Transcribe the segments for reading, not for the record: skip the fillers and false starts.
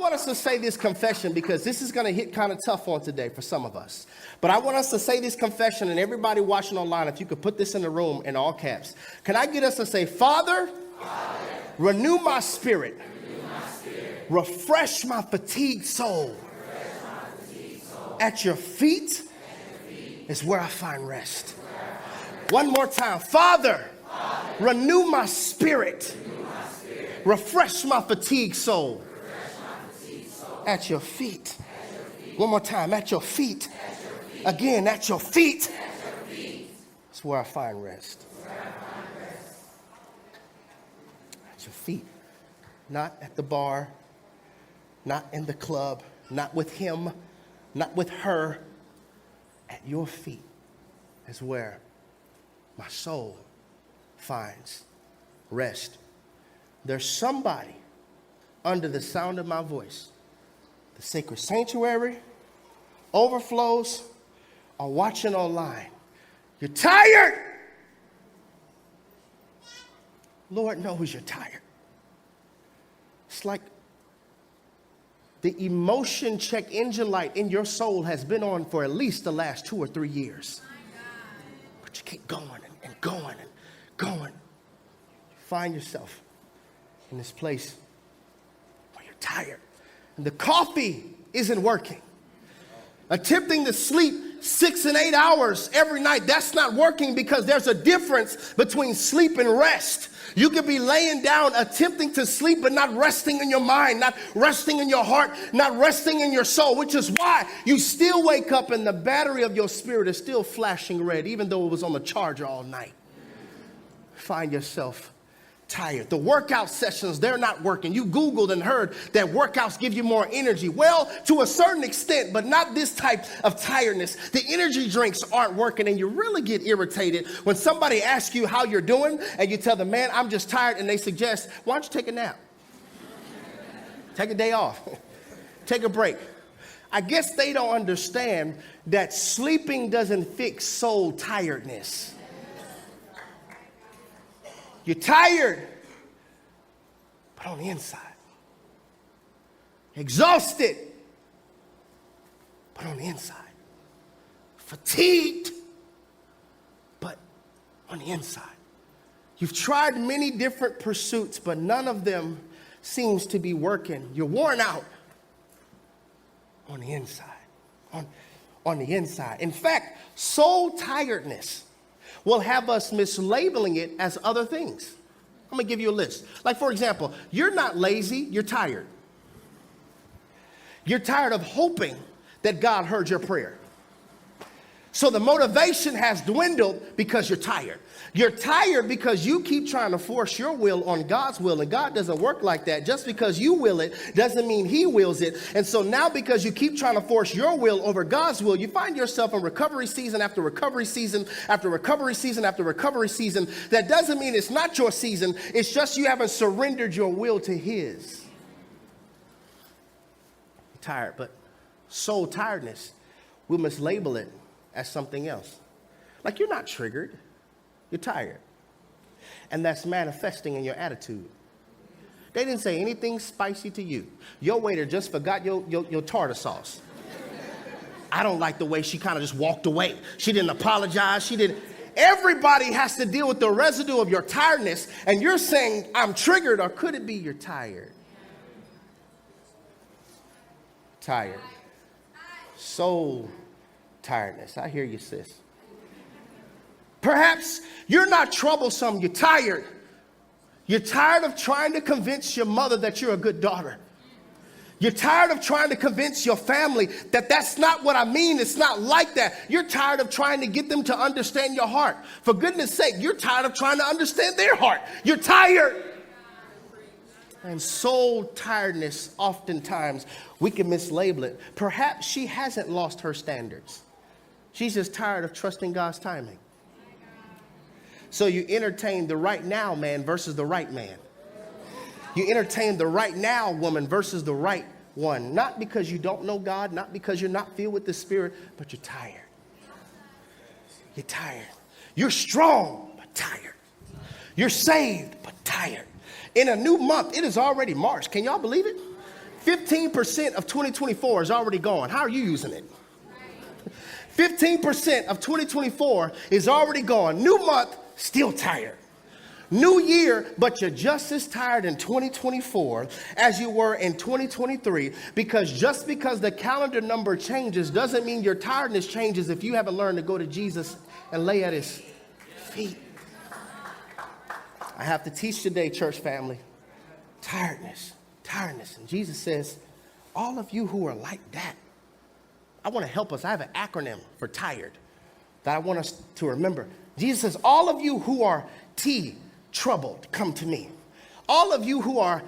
want us to say this confession because this is going to hit kind of tough on today for some of us. But I want us to say this confession, and everybody watching online, if you could put this in the room in all caps. Can I get us to say, Father, renew my spirit. Refresh my fatigued soul. At your feet is where I find rest. One more time. Father, renew my spirit. Refresh my fatigued soul. At your feet. One more time. At your feet. Again, at your feet. That's where I find rest. At your feet. Not at the bar. Not in the club. Not with him. Not with her. At your feet is where my soul finds rest. There's somebody under the sound of my voice. The sacred sanctuary, overflows, or watching online. You're tired. Lord knows you're tired. It's like the emotion check engine light in your soul has been on for at least the last 2 or 3 years. But you keep going and going and going. You find yourself in this place where you're tired. And the coffee isn't working. Attempting to sleep 6 and 8 hours every night, that's not working because there's a difference between sleep and rest. You could be laying down attempting to sleep but not resting in your mind, not resting in your heart, not resting in your soul, which is why you still wake up and the battery of your spirit is still flashing red even though it was on the charger all night. Find yourself tired. The workout sessions, they're not working. You Googled and heard that workouts give you more energy. Well, to a certain extent, but not this type of tiredness. The energy drinks aren't working, and you really get irritated when somebody asks you how you're doing and you tell them, man, I'm just tired, and they suggest, why don't you take a nap? Take a day off. Take a break. I guess they don't understand that sleeping doesn't fix soul tiredness. You're tired, but on the inside. Exhausted, but on the inside. Fatigued, but on the inside. You've tried many different pursuits, but none of them seems to be working. You're worn out on the inside. On the inside. In fact, soul tiredness will have us mislabeling it as other things. I'm going to give you a list. Like, for example, you're not lazy, you're tired. You're tired of hoping that God heard your prayer. So the motivation has dwindled because you're tired. You're tired because you keep trying to force your will on God's will, and God doesn't work like that. Just because you will it doesn't mean he wills it. And so now because you keep trying to force your will over God's will, you find yourself in recovery season after recovery season after recovery season after recovery season. That doesn't mean it's not your season. It's just you haven't surrendered your will to his. You're tired, but soul tiredness, we must label it as something else. Like, you're not triggered. You're tired. And that's manifesting in your attitude. They didn't say anything spicy to you. Your waiter just forgot your tartar sauce. I don't like the way she kind of just walked away. She didn't apologize. She didn't. Everybody has to deal with the residue of your tiredness. And you're saying, I'm triggered, or could it be you're tired? Tired. Soul tiredness. I hear you, sis. Perhaps you're not troublesome, you're tired. You're tired of trying to convince your mother that you're a good daughter. You're tired of trying to convince your family that that's not what I mean. It's not like that. You're tired of trying to get them to understand your heart. For goodness sake, you're tired of trying to understand their heart. You're tired. And soul tiredness, oftentimes, we can mislabel it. Perhaps she hasn't lost her standards. She's just tired of trusting God's timing. So you entertain the right now man versus the right man. You entertain the right now woman versus the right one. Not because you don't know God, not because you're not filled with the Spirit, but you're tired. You're tired. You're strong, but tired. You're saved, but tired. In a new month, it is already March. Can y'all believe it? 15% of 2024 is already gone. How are you using it? 15% of 2024 is already gone. New month, still tired. New year, but you're just as tired in 2024 as you were in 2023, because just because the calendar number changes doesn't mean your tiredness changes if you haven't learned to go to Jesus and lay at his feet. I have to teach today, church family, tiredness. And Jesus says, all of you who are like that, I want to help us. I have an acronym for tired that I want us to remember. Jesus says, all of you who are troubled, come to me. All of you who are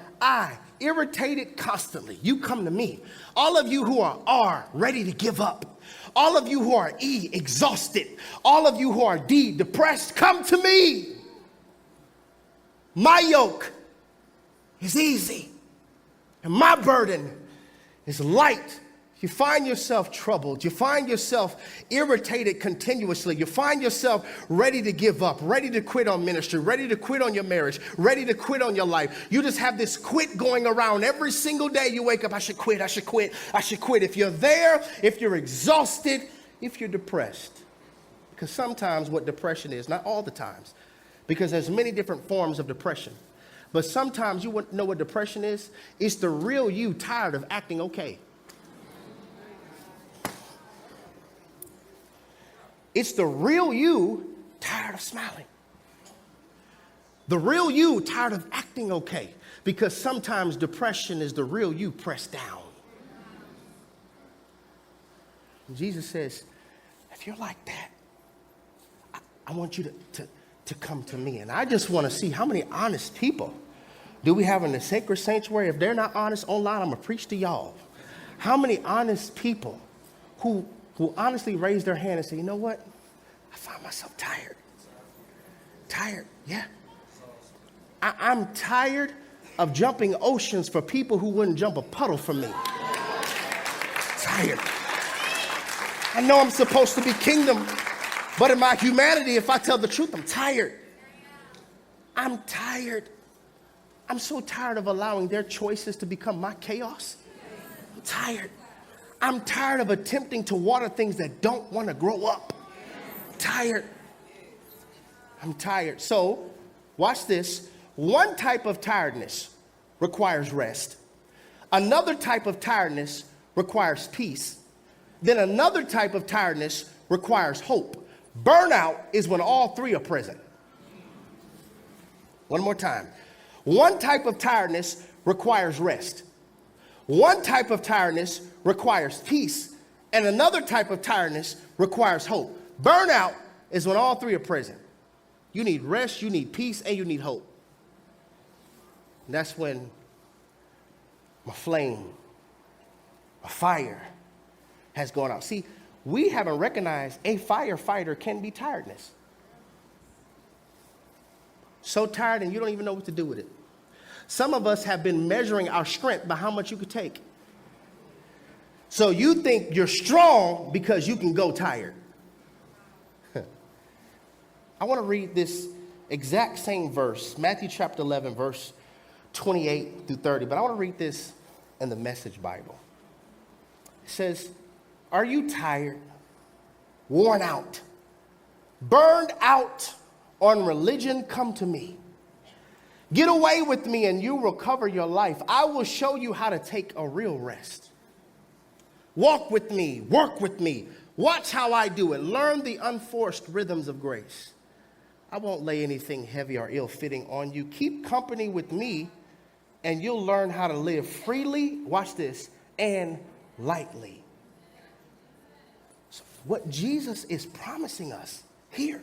irritated constantly, you come to me. All of you who are ready to give up. All of you who are exhausted. All of you who are depressed, come to me. My yoke is easy and my burden is light. You find yourself troubled. You find yourself irritated continuously. You find yourself ready to give up, ready to quit on ministry, ready to quit on your marriage, ready to quit on your life. You just have this quit going around every single day. You wake up, I should quit. If you're there, if you're exhausted, if you're depressed. Because sometimes what depression is, not all the times, because there's many different forms of depression. But sometimes you know what depression is? It's the real you tired of acting okay. It's the real you tired of smiling. The real you tired of acting okay. Because sometimes depression is the real you pressed down. And Jesus says, if you're like that, I want you to come to me. And I just want to see how many honest people do we have in the sacred sanctuary. If they're not honest online, I'm going to preach to y'all. How many honest people who honestly raise their hand and say, you know what? I find myself tired. Yeah. I'm tired of jumping oceans for people who wouldn't jump a puddle for me. Tired. I know I'm supposed to be kingdom, but in my humanity, if I tell the truth, I'm tired. I'm tired. I'm so tired of allowing their choices to become my chaos. I'm tired. I'm tired of attempting to water things that don't want to grow up. I'm tired. So, watch this. One type of tiredness requires rest. Another type of tiredness requires peace. Then another type of tiredness requires hope. Burnout is when all three are present. One more time. One type of tiredness requires rest. One type of tiredness requires peace. And another type of tiredness requires hope. Burnout is when all three are present. You need rest, you need peace, and you need hope. And that's when my flame, my fire has gone out. See, we haven't recognized a firefighter can be tiredness. So tired and you don't even know what to do with it. Some of us have been measuring our strength by how much you could take. So you think you're strong because you can go tired. I want to read this exact same verse, Matthew chapter 11, verse 28 through 30. But I want to read this in the Message Bible. It says, are you tired, worn out, burned out on religion? Come to me. Get away with me and you'll recover your life. I will show you how to take a real rest. Walk with me, work with me. Watch how I do it. Learn the unforced rhythms of grace. I won't lay anything heavy or ill-fitting on you. Keep company with me and you'll learn how to live freely, watch this, and lightly. So what Jesus is promising us here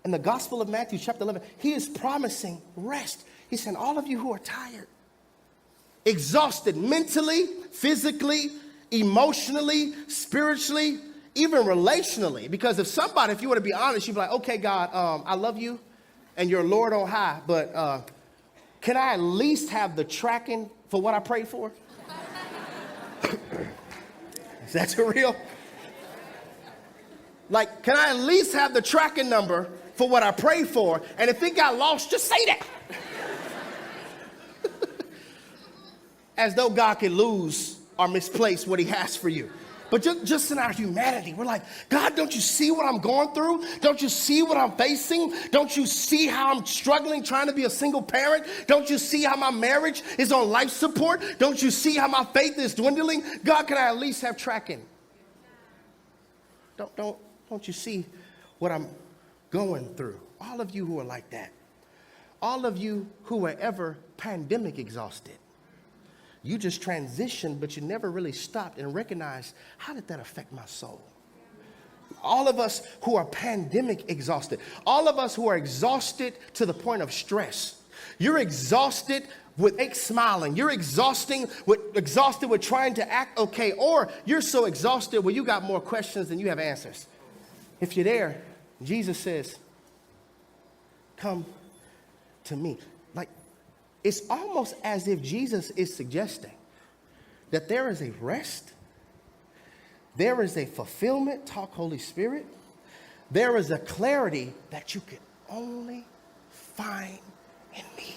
in the Gospel of Matthew chapter 11, he is promising rest. He's saying, all of you who are tired, exhausted mentally, physically, emotionally, spiritually, even relationally. Because if you want to be honest, you'd be like, okay, God, I love you and you're Lord on high, but can I at least have the tracking for what I prayed for? Is that for real? Like, can I at least have the tracking number for what I prayed for? And if it got lost, just say that. as though God could lose or misplace what he has for you. But just in our humanity, we're like, God, don't you see what I'm going through? Don't you see what I'm facing? Don't you see how I'm struggling trying to be a single parent? Don't you see how my marriage is on life support? Don't you see how my faith is dwindling? God, can I at least have tracking? Don't you see what I'm going through? All of you who are like that. All of you who were ever pandemic exhausted. You just transitioned, but you never really stopped and recognized, how did that affect my soul? All of us who are pandemic exhausted. All of us who are exhausted to the point of stress. You're exhausted with smiling. You're exhausted with trying to act okay. Or you're so exhausted where you got more questions than you have answers. If you're there, Jesus says, come to me. Like, it's almost as if Jesus is suggesting that there is a rest, there is a fulfillment, talk Holy Spirit, there is a clarity that you can only find in me.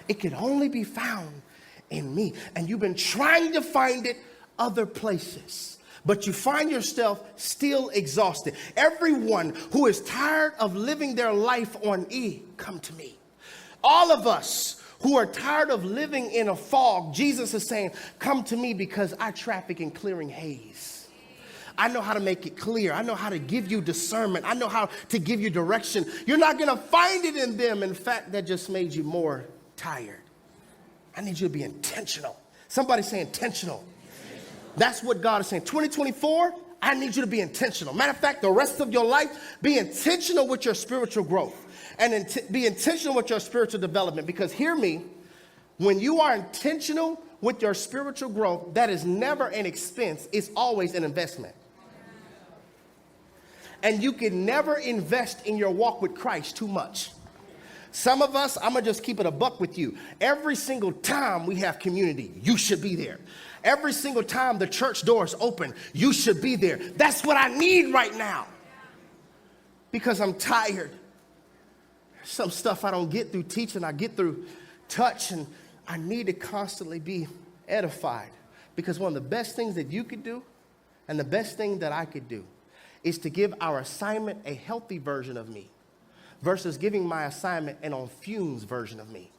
It can only be found in me. And you've been trying to find it other places, but you find yourself still exhausted. Everyone who is tired of living their life on E, come to me. All of us who are tired of living in a fog, Jesus is saying, come to me because I traffic in clearing haze. I know how to make it clear. I know how to give you discernment. I know how to give you direction. You're not going to find it in them. In fact, that just made you more tired. I need you to be intentional. Somebody say intentional. That's what God is saying. 2024, I need you to be intentional. Matter of fact, the rest of your life, be intentional with your spiritual growth. And be intentional with your spiritual development. Because hear me, when you are intentional with your spiritual growth, that is never an expense. It's always an investment. And you can never invest in your walk with Christ too much. Some of us, I'm going to just keep it a buck with you. Every single time we have community, you should be there. Every single time the church doors open, you should be there. That's what I need right now. Because I'm tired. Some stuff I don't get through teaching, I get through touch, and I need to constantly be edified. Because one of the best things that you could do, and the best thing that I could do, is to give our assignment a healthy version of me, versus giving my assignment an on fumes version of me.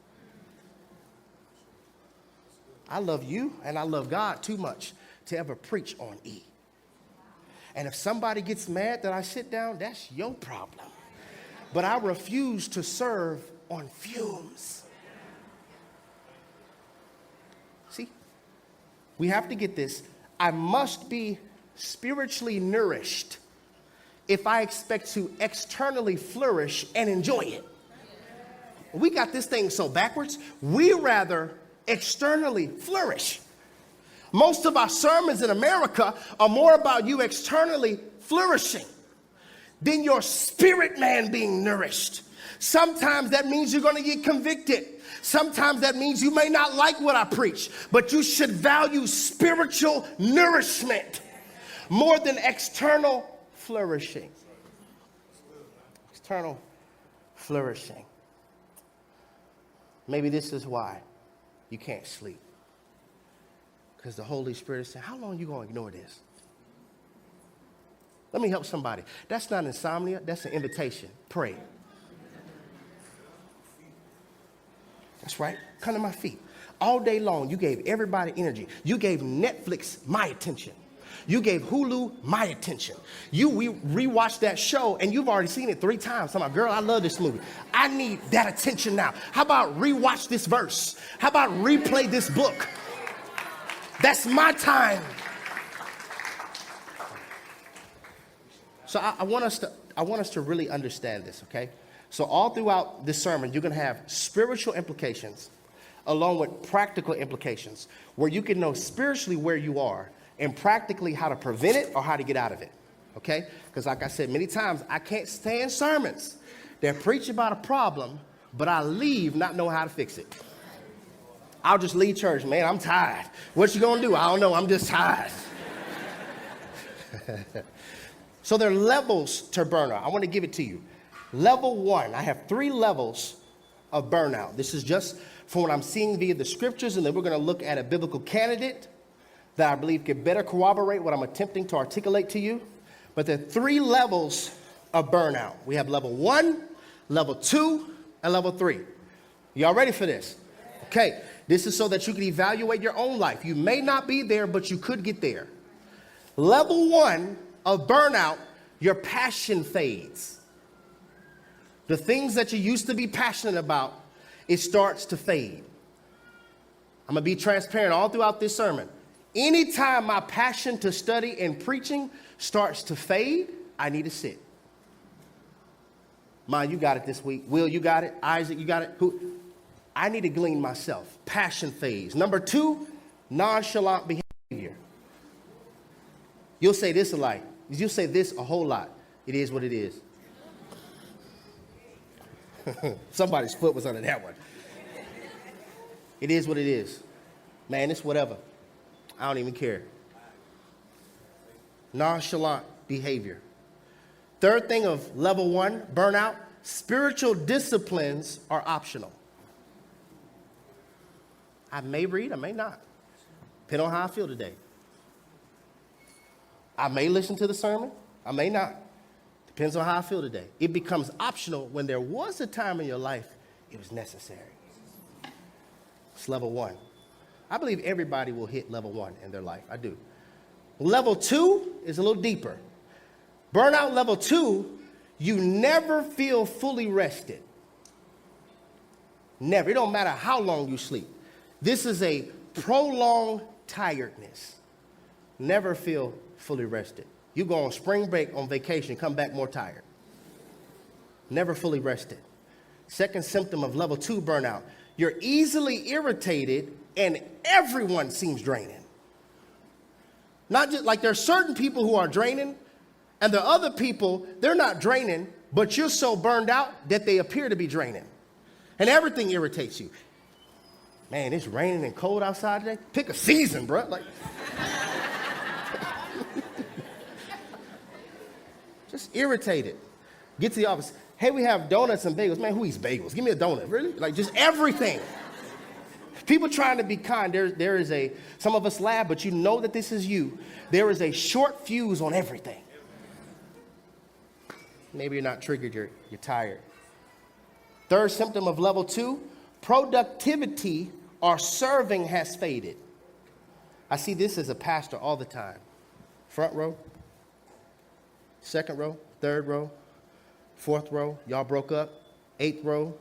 I love you and I love God too much to ever preach on E. And if somebody gets mad that I sit down, that's your problem. But I refuse to serve on fumes. See, we have to get this. I must be spiritually nourished if I expect to externally flourish and enjoy it. We got this thing so backwards. We rather externally flourish. Most of our sermons in America are more about you externally flourishing than your spirit man being nourished. Sometimes that means you're going to get convicted. Sometimes that means you may not like what I preach, but you should value spiritual nourishment more than external flourishing. External flourishing. Maybe this is why you can't sleep. Because the Holy Spirit is saying, how long are you going to ignore this? Let me help somebody. That's not insomnia. That's an invitation. Pray. That's right. Come to my feet. All day long, you gave everybody energy. You gave Netflix my attention. You gave Hulu my attention. We rewatched that show, and you've already seen it 3 times. I'm like, girl, I love this movie. I need that attention now. How about rewatch this verse? How about replay this book? That's my time. So I want us to really understand this, okay? So all throughout this sermon, you're going to have spiritual implications along with practical implications where you can know spiritually where you are and practically how to prevent it or how to get out of it, okay? Because like I said many times, I can't stand sermons that preach about a problem, but I leave not knowing how to fix it. I'll just leave church, man, I'm tired. What you going to do? I don't know, I'm just tired. So there are levels to burnout. I want to give it to you. Level 1, I have 3 levels of burnout. This is just from what I'm seeing via the scriptures, and then we're going to look at a biblical candidate that I believe can better corroborate what I'm attempting to articulate to you. But there are 3 levels of burnout. We have level 1, level 2, and level 3. Y'all ready for this? Okay, this is so that you can evaluate your own life. You may not be there, but you could get there. Level 1 of burnout, your passion fades. The things that you used to be passionate about, it starts to fade. I'm going to be transparent all throughout this sermon. Anytime my passion to study and preaching starts to fade, I need to sit. Mine, you got it this week. Will, you got it. Isaac, you got it. Who? I need to glean myself. Passion phase. Number 2, nonchalant behavior. You'll say this a lot. You'll say this a whole lot. It is what it is. Somebody's foot was under that one. It is what it is. Man, it's whatever. I don't even care. Nonchalant behavior. Third thing of level 1, burnout, spiritual disciplines are optional. I may read, I may not. Depending on how I feel today. I may listen to the sermon, I may not. Depends on how I feel today. It becomes optional when there was a time in your life it was necessary. It's level 1. I believe everybody will hit level 1 in their life. I do. Level 2 is a little deeper. Burnout level 2, you never feel fully rested. Never. It don't matter how long you sleep. This is a prolonged tiredness. Never feel fully rested. You go on spring break, on vacation, come back more tired. Never fully rested. Second symptom of level 2 burnout. You're easily irritated and everyone seems draining. Not just like there's certain people who are draining and there are other people, they're not draining, but you're so burned out that they appear to be draining. And everything irritates you. Man, it's raining and cold outside today. Pick a season, bro. Like, just irritated. Get to the office. Hey, we have donuts and bagels. Man, who eats bagels? Give me a donut. Really? Like, just everything. People trying to be kind. There is some of us laugh, but you know that this is you. There is a short fuse on everything. Maybe you're not triggered, you're tired. Third symptom of level 2, productivity or serving has faded. I see this as a pastor all the time. Front row, second row, third row, fourth row, y'all broke up, 8th row,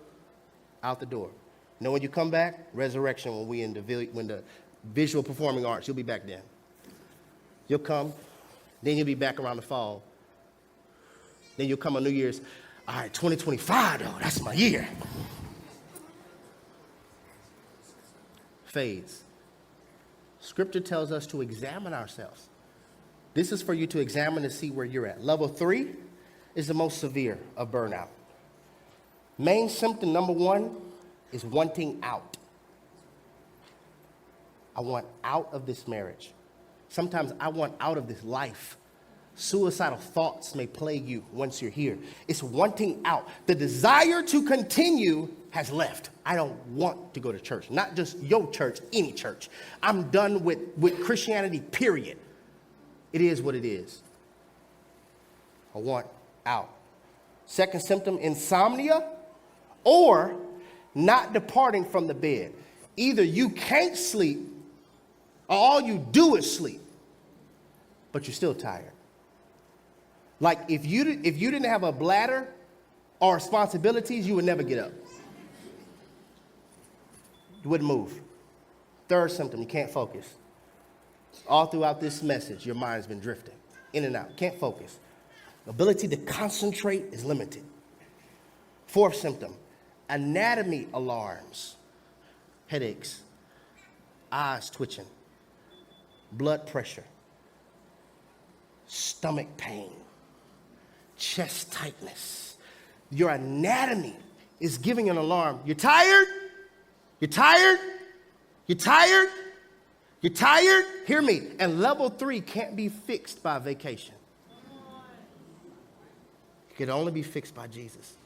out the door. You know when you come back? Resurrection, when the visual performing arts, you'll be back then. You'll come, then you'll be back around the fall. Then you'll come on New Year's. All right, 2025 though, that's my year. Fades. Scripture tells us to examine ourselves. This is for you to examine to see where you're at. Level 3 is the most severe of burnout. Main symptom number 1 is wanting out. I want out of this marriage. Sometimes I want out of this life. Suicidal thoughts may plague you once you're here. It's wanting out. The desire to continue has left. I don't want to go to church. Not just your church, any church. I'm done with Christianity, period. It is what it is. I want out. Second symptom, insomnia or not departing from the bed. Either you can't sleep or all you do is sleep, but you're still tired. Like if you didn't have a bladder or responsibilities, you would never get up. You wouldn't move. Third symptom, you can't focus. All throughout this message, your mind's been drifting in and out. Can't focus. Ability to concentrate is limited. Fourth symptom, anatomy alarms, headaches, eyes twitching, blood pressure, stomach pain, chest tightness. Your anatomy is giving an alarm. You're tired? You're tired? You're tired? You're tired? Hear me. And level 3 can't be fixed by vacation. It can only be fixed by Jesus.